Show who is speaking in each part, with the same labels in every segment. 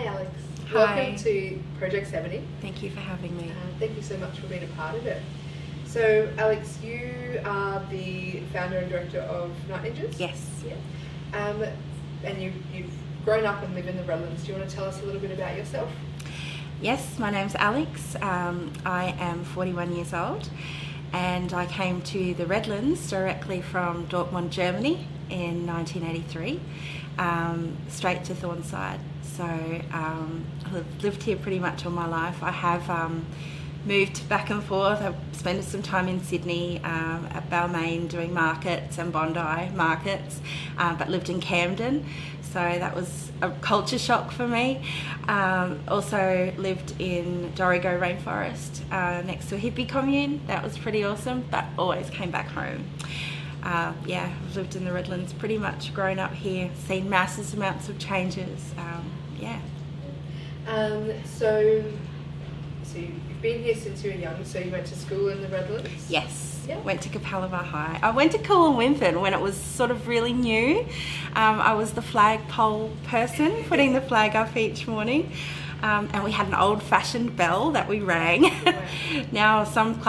Speaker 1: Hi Alex.
Speaker 2: Hi.
Speaker 1: Welcome to Project 70.
Speaker 2: Thank you for having me.
Speaker 1: Thank you so much for being a part of it. So Alex, you are the founder and director of Night Ninjas?
Speaker 2: Yes.
Speaker 1: Yeah. And you've grown up and live in the Redlands. Do you want to tell us a little bit about yourself?
Speaker 2: Yes, my name's Alix. I am 41 years old and I came to the Redlands directly from Dortmund, Germany in 1983, straight to Thornside. So I've lived here pretty much all my life. I have moved back and forth. I've spent some time in Sydney at Balmain doing markets and Bondi markets, but lived in Camden. So that was a culture shock for me. Also lived in Dorrigo Rainforest next to a hippie commune. That was pretty awesome, but always came back home. I've lived in the Redlands, pretty much grown up here, seen massive amounts of changes.
Speaker 1: So you've been here since you were young, so you went to school in the Redlands?
Speaker 2: Yes,
Speaker 1: yeah.
Speaker 2: Went to Capalaba High. I went to Coolanwimpin when it was sort of really new. I was the flagpole person, putting the flag up each morning. And we had an old-fashioned bell that we rang.
Speaker 1: Wow.
Speaker 2: Now some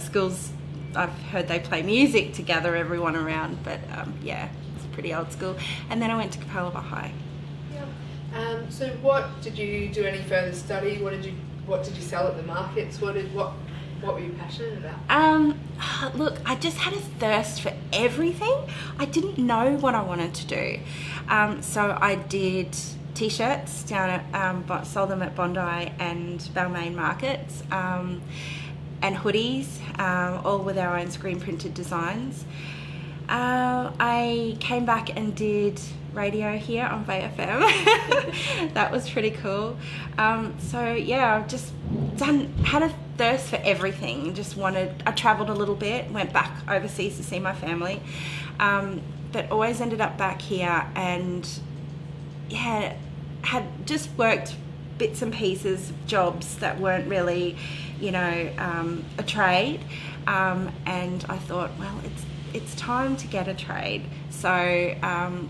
Speaker 2: schools, I've heard they play music to gather everyone around, but it's pretty old school. And then I went to Capalaba High.
Speaker 1: Yeah. So what did you do any further study? What did you sell at the markets? What were you passionate about?
Speaker 2: Look, I just had a thirst for everything. I didn't know what I wanted to do. So I did t-shirts down at, sold them at Bondi and Balmain markets, and hoodies, all with our own screen printed designs. I came back and did radio here on Bay FM. That was pretty cool. I've just had a thirst for everything. I travelled a little bit, went back overseas to see my family, but always ended up back here and had just worked bits and pieces, jobs that weren't really, a trade. And I thought, well, it's time to get a trade. So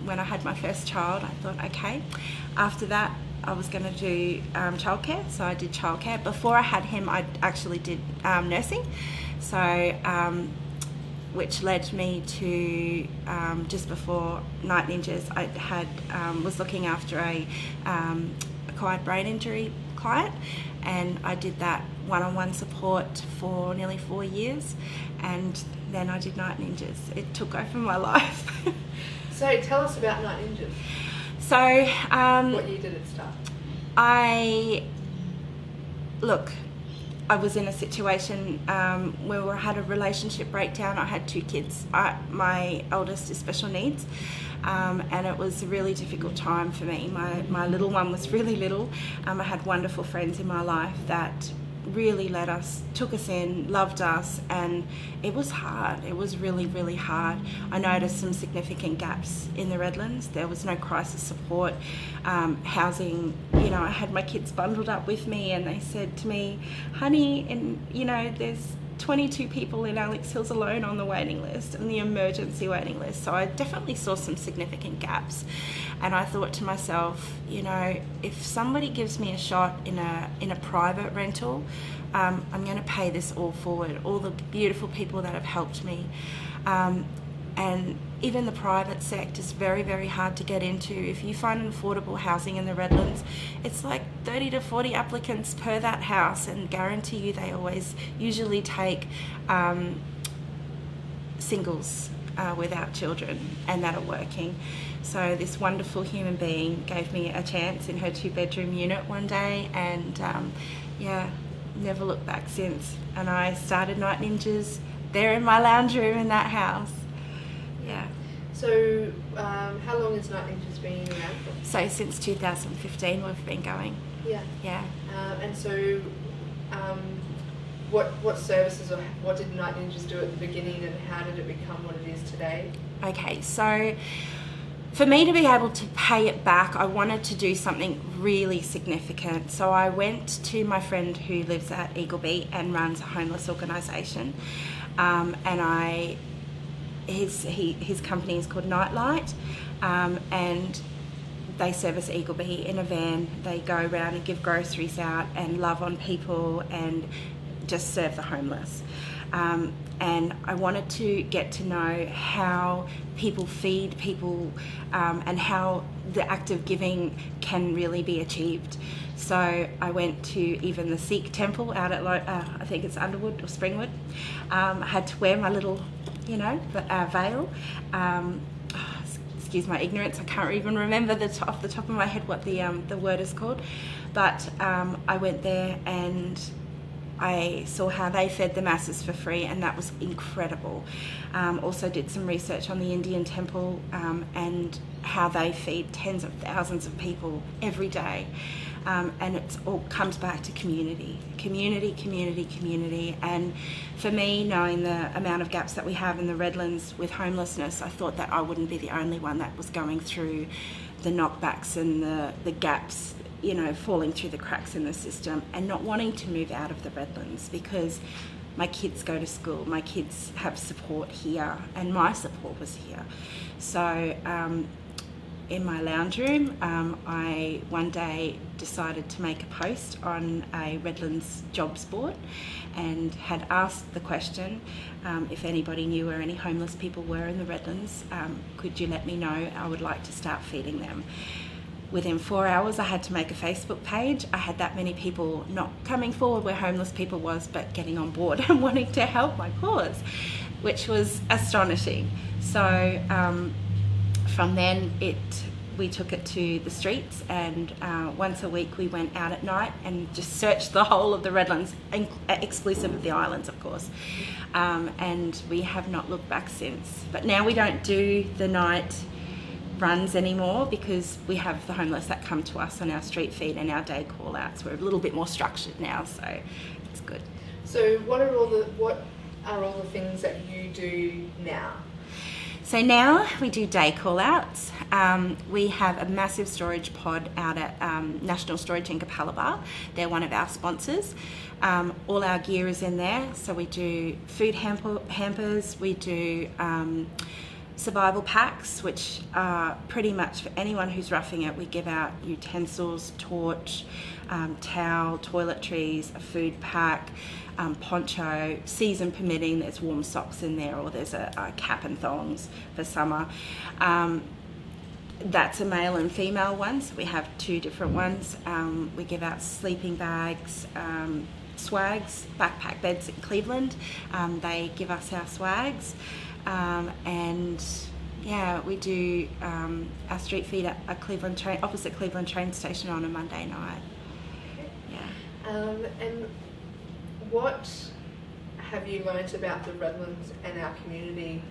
Speaker 2: when I had my first child, I thought, okay, after that I was going to do childcare. So I did childcare. Before I had him, I actually did nursing. So which led me to just before Night Ninjas, I was looking after a acquired brain injury client, and I did that one-on-one support for nearly 4 years, and then I did Night Ninjas. It took over my life.
Speaker 1: So tell us about Night Ninjas.
Speaker 2: So
Speaker 1: what year did it start?
Speaker 2: I was in a situation where we had a relationship breakdown. I had 2 kids. My eldest is special needs, and it was a really difficult time for me. My little one was really little. I had wonderful friends in my life that really took us in, loved us, and it was hard. It was really, really hard. I noticed some significant gaps in the Redlands. There was no crisis support, housing. I had my kids bundled up with me, and they said to me, honey, there's 22 people in Alix Hills alone on the waiting list, and the emergency waiting list. So I definitely saw some significant gaps, and I thought to myself, if somebody gives me a shot in a private rental, I'm going to pay this all forward. All the beautiful people that have helped me, and even the private sector is very, very hard to get into. If you find an affordable housing in the Redlands, it's like 30 to 40 applicants per that house, and guarantee you they usually take singles without children and that are working. So this wonderful human being gave me a chance in her 2-bedroom unit one day, and never looked back since. And I started Night Ninjas there in my lounge room in that house. Yeah.
Speaker 1: So how long has Night Ninjas been around for?
Speaker 2: So since 2015 we've been going.
Speaker 1: Yeah.
Speaker 2: Yeah.
Speaker 1: And so what services, or what did Night Ninjas do at the beginning, and how did it become what it is today?
Speaker 2: Okay, so for me to be able to pay it back, I wanted to do something really significant. So I went to my friend who lives at Eagleby and runs a homeless organisation, and his company is called Nightlight, and they service Eagleby in a van. They go around and give groceries out and love on people and just serve the homeless. And I wanted to get to know how people feed people and how the act of giving can really be achieved. So I went to even the Sikh temple out at, I think it's Underwood or Springwood. I had to wear my little, veil. Excuse my ignorance, I can't even remember off the top of my head what the word is called. But I went there and I saw how they fed the masses for free, and that was incredible. Also did some research on the Indian temple and how they feed tens of thousands of people every day. And it all comes back to community. And for me, knowing the amount of gaps that we have in the Redlands with homelessness, I thought that I wouldn't be the only one that was going through the knockbacks and the gaps, falling through the cracks in the system and not wanting to move out of the Redlands, because my kids go to school, my kids have support here, and my support was here. So in my lounge room, I one day decided to make a post on a Redlands jobs board and had asked the question if anybody knew where any homeless people were in the Redlands, could you let me know? I would like to start feeding them. Within 4 hours, I had to make a Facebook page. I had that many people not coming forward where homeless people was, but getting on board and wanting to help my cause, which was astonishing. So from then, we took it to the streets, and once a week we went out at night and just searched the whole of the Redlands, exclusive of the islands, of course. And we have not looked back since. But now we don't do the night runs anymore because we have the homeless that come to us on our street feed and our day call outs. We're a little bit more structured now, so it's good.
Speaker 1: So what are all the things that you do now?
Speaker 2: So now we do day call outs. We have a massive storage pod out at National Storage in Capalaba. They're one of our sponsors. All our gear is in there. So we do food hampers, we do survival packs, which are pretty much for anyone who's roughing it. We give out utensils, torch, towel, toiletries, a food pack, poncho, season permitting, there's warm socks in there, or there's a cap and thongs for summer. That's a male and female one, so we have two different ones. We give out sleeping bags, swags, backpack beds in Cleveland. They give us our swags. And yeah, we do our street feed at opposite Cleveland train station on a Monday night. Yeah.
Speaker 1: And what have you learnt about the Redlands and our community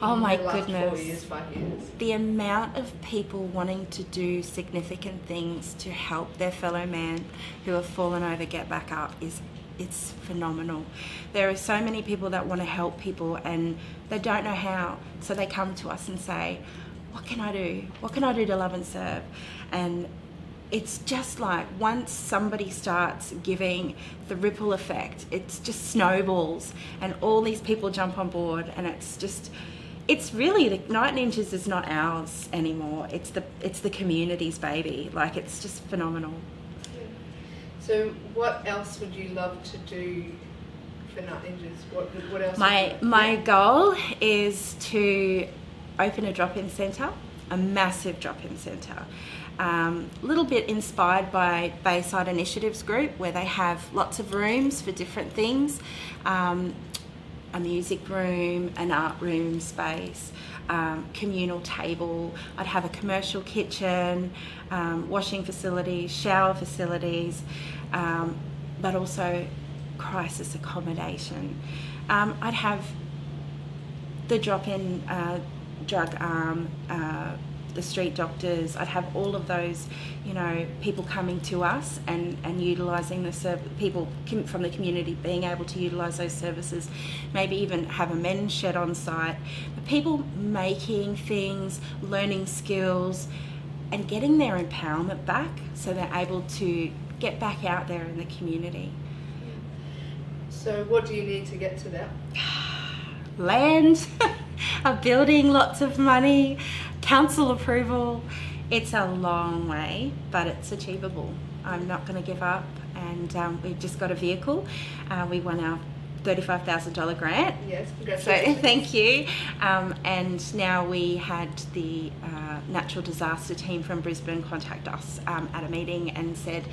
Speaker 2: Oh my
Speaker 1: the last
Speaker 2: goodness.
Speaker 1: 4 years, 5 years?
Speaker 2: The amount of people wanting to do significant things to help their fellow man who have fallen over get back up it's phenomenal. There are so many people that want to help people and they don't know how, so they come to us and say, what can I do? What can I do to love and serve? And it's just like once somebody starts giving, the ripple effect, it's just snowballs and all these people jump on board, and it's really, the Night Ninjas is not ours anymore. It's the community's baby. Like, it's just phenomenal.
Speaker 1: So what else would you love to do for Night Ninjas? What else?
Speaker 2: My goal is to open a drop-in centre, a massive drop-in centre. A little bit inspired by Bayside Initiatives Group, where they have lots of rooms for different things. A music room, an art room space, communal table. I'd have a commercial kitchen, washing facilities, shower facilities, but also crisis accommodation. I'd have the drop-in drug arm, the street doctors. I'd have all of those, people coming to us and utilising the people from the community being able to utilise those services. Maybe even have a men's shed on site. But people making things, learning skills, and getting their empowerment back, so they're able to get back out there in the community.
Speaker 1: So what do you need to get to that?
Speaker 2: Land, a building, lots of money, council approval. It's a long way, but it's achievable. I'm not going to give up, and we've just got a vehicle. We won our $35,000 grant.
Speaker 1: Yes, congratulations.
Speaker 2: So thank you. And now we had the natural disaster team from Brisbane contact us at a meeting and said,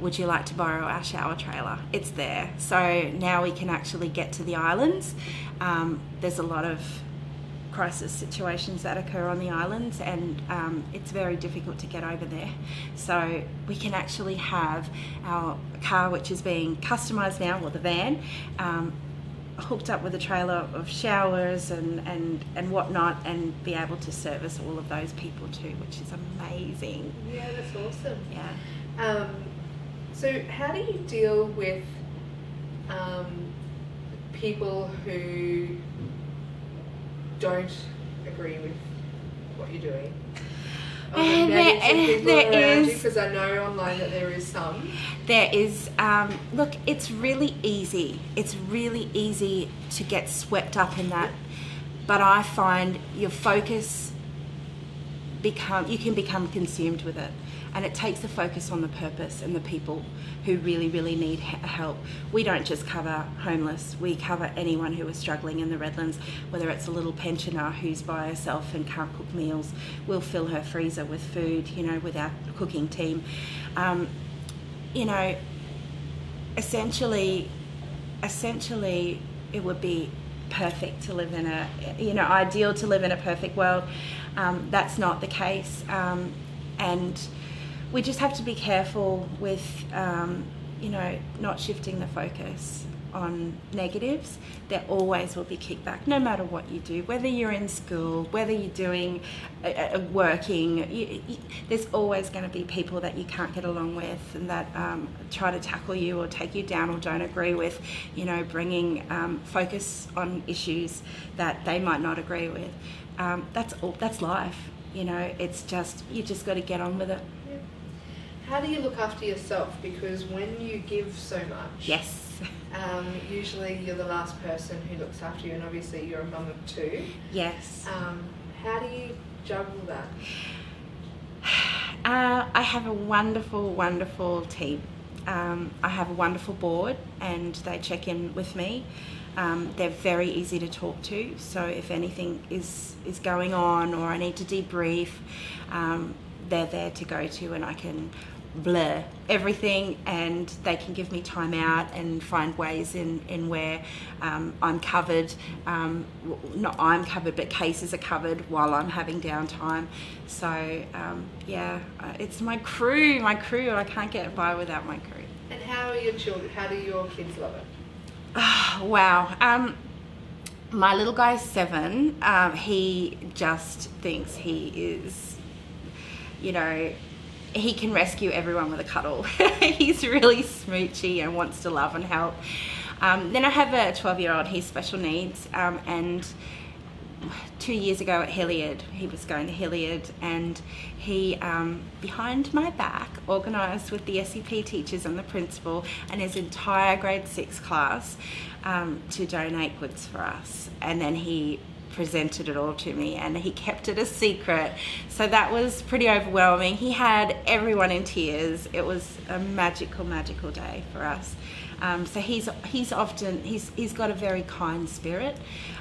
Speaker 2: would you like to borrow our shower trailer? It's there. So now we can actually get to the islands. There's a lot of crisis situations that occur on the islands, and it's very difficult to get over there. So we can actually have our car, which is being customised now, or the van, hooked up with a trailer of showers and whatnot, and be able to service all of those people too, which is amazing.
Speaker 1: Yeah, that's awesome.
Speaker 2: Yeah.
Speaker 1: So how do you deal with people who don't agree with what you're doing?
Speaker 2: There is,
Speaker 1: because I know online that there is some.
Speaker 2: There is. Look, it's really easy. It's really easy to get swept up in that, but I find your focus you can become consumed with it. And it takes the focus on the purpose and the people who really, really need help. We don't just cover homeless, we cover anyone who is struggling in the Redlands, whether it's a little pensioner who's by herself and can't cook meals. We'll fill her freezer with food, with our cooking team. Essentially, it would be perfect to live in ideal to live in a perfect world. That's not the case. And we just have to be careful with, not shifting the focus on negatives. There always will be kickback, no matter what you do, whether you're in school, whether you're doing working. There's always going to be people that you can't get along with, and that try to tackle you or take you down or don't agree with, bringing focus on issues that they might not agree with. That's life. It's just, you just got to get on with it.
Speaker 1: Yeah. How do you look after yourself? Because when you give so much,
Speaker 2: yes,
Speaker 1: usually you're the last person who looks after you, and obviously you're a mum of two.
Speaker 2: Yes.
Speaker 1: How do you juggle that?
Speaker 2: I have a wonderful, wonderful team. I have a wonderful board, and they check in with me. They're very easy to talk to, so if anything is going on or I need to debrief, they're there to go to, and I can blur everything, and they can give me time out and find ways in where I'm covered. Not I'm covered, but cases are covered while I'm having downtime. So it's my crew, and I can't get by without my crew.
Speaker 1: And how are your children? How do your kids love it?
Speaker 2: Oh, wow. My little guy's 7. He just thinks he is, he can rescue everyone with a cuddle. He's really smoochy and wants to love and help. Then I have a 12-year-old, he's special needs, and 2 years ago at Hilliard, he was going to Hilliard, and he, behind my back, organised with the SEP teachers and the principal and his entire grade 6 class to donate goods for us. And then he presented it all to me, and he kept it a secret. So that was pretty overwhelming. He had everyone in tears. It was a magical, magical day for us. So he's got a very kind spirit,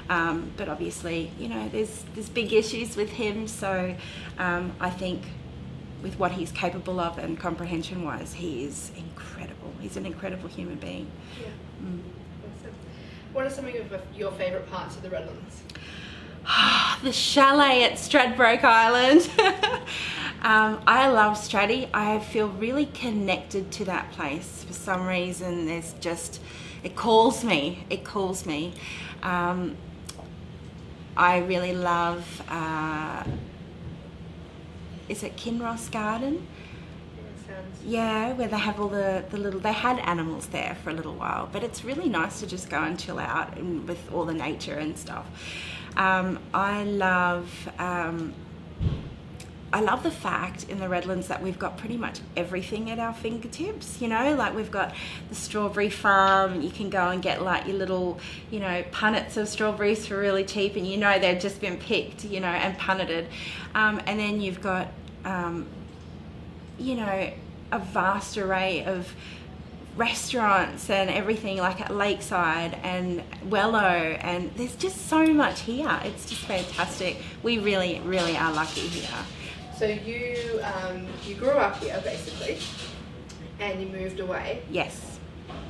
Speaker 2: but obviously, there's big issues with him. So I think with what he's capable of and comprehension-wise, he is incredible. He's an incredible human being.
Speaker 1: Yeah. Awesome. What are some of your favourite parts of the Redlands?
Speaker 2: The chalet at Stradbroke Island. I love Straddy. I feel really connected to that place for some reason. It calls me. I really love, is it Kinross Garden? Yeah, where they have all the little, they had animals there for a little while, but it's really nice to just go and chill out with all the nature and stuff. I love the fact in the Redlands that we've got pretty much everything at our fingertips, like we've got the strawberry farm. You can go and get like your little, punnets of strawberries for really cheap, and they've just been picked, and punneted. And then you've got you know, a vast array of restaurants and everything, like at Lakeside and Wello, and there's just so much here. It's just fantastic. We really, really are lucky here.
Speaker 1: So you grew up here basically, and you moved away.
Speaker 2: Yes.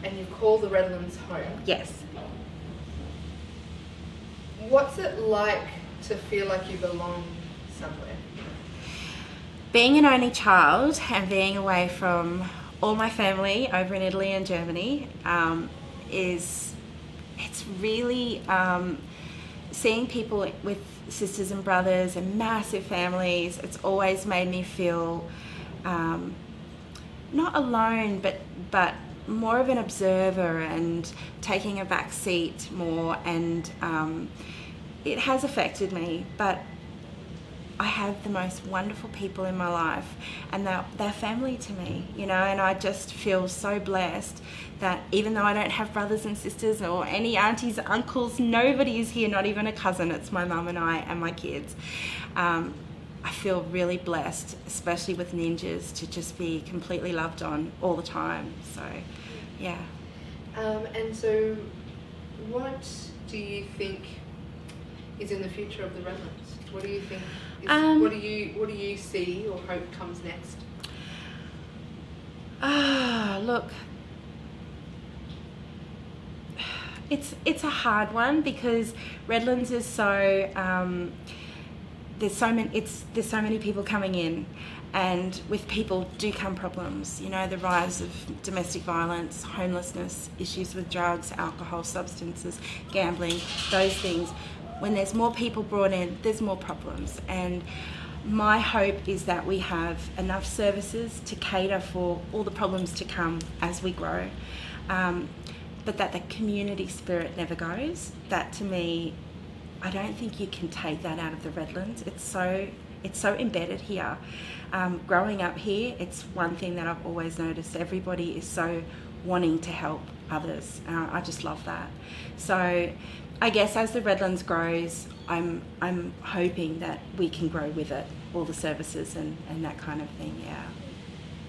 Speaker 1: And you call the Redlands home.
Speaker 2: Yes.
Speaker 1: What's it like to feel like you belong somewhere?
Speaker 2: Being an only child and being away from all my family over in Italy and Germany it's really seeing people with sisters and brothers and massive families. It's always made me feel not alone, but more of an observer and taking a back seat more, and it has affected me, but I have the most wonderful people in my life, and they're family to me, you know, and I just feel so blessed that even though I don't have brothers and sisters or any aunties, uncles, nobody is here, not even a cousin, it's my mum and I and my kids. I feel really blessed, especially with ninjas, to just be completely loved on all the time, so yeah.
Speaker 1: And so what do you think is in the future of the Redlands? What do you think? What do you see or hope comes next?
Speaker 2: Look, it's a hard one because Redlands is so there's so many people coming in, and with people do come problems. You know, the rise of domestic violence, homelessness, issues with drugs, alcohol, substances, gambling, those things. When there's more people brought in, there's more problems. And my hope is that we have enough services to cater for all the problems to come as we grow. But that the community spirit never goes. That, to me, I don't think you can take that out of the Redlands. It's so embedded here. Growing up here, it's one thing that I've always noticed. Everybody is so wanting to help others. I just love that. So I guess as the Redlands grows, I'm hoping that we can grow with it, all the services and that kind of thing, yeah.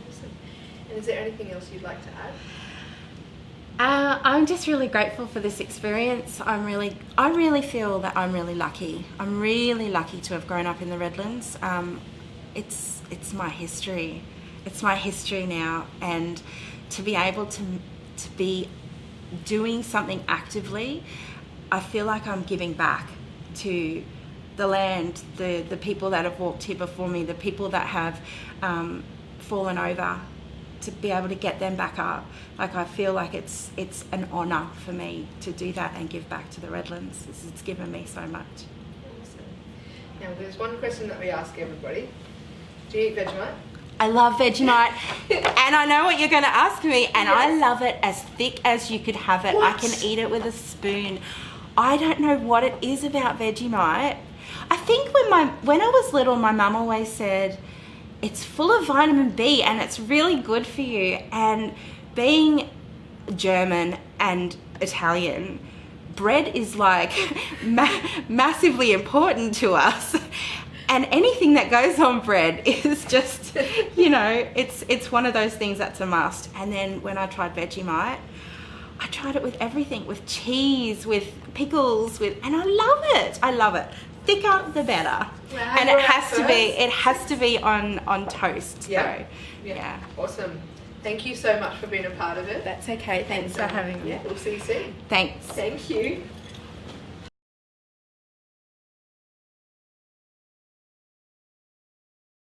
Speaker 1: Awesome. And is there anything else you'd like to add?
Speaker 2: I'm just really grateful for this experience. I really feel that I'm really lucky. I'm really lucky to have grown up in the Redlands. It's my history. It's my history now, and to be able to be doing something actively, I feel like I'm giving back to the land, the people that have walked here before me, the people that have fallen over, to be able to get them back up. Like, I feel like it's an honour for me to do that and give back to the Redlands. It's given me so much.
Speaker 1: Awesome. Now, there's one question that we ask everybody. Do you eat Vegemite?
Speaker 2: I love Vegemite, and I know what you're going to ask me, and yes. I love it as thick as you could have it.
Speaker 1: What?
Speaker 2: I can eat it with a spoon. I don't know what it is about Vegemite. I think when I was little, my mum always said, it's full of vitamin B and it's really good for you. And being German and Italian, bread is like massively important to us. And anything that goes on bread is just, you know, it's one of those things that's a must. And then when I tried Vegemite, I tried it with everything, with cheese, with pickles, and I love it. I love it. Thicker the better.
Speaker 1: Wow,
Speaker 2: and it has to be on toast.
Speaker 1: Yeah.
Speaker 2: So,
Speaker 1: yeah. Awesome. Thank you so much for being a part of it.
Speaker 2: That's okay. Thanks for having me.
Speaker 1: Yeah, we'll see you soon.
Speaker 2: Thanks.
Speaker 1: Thank you.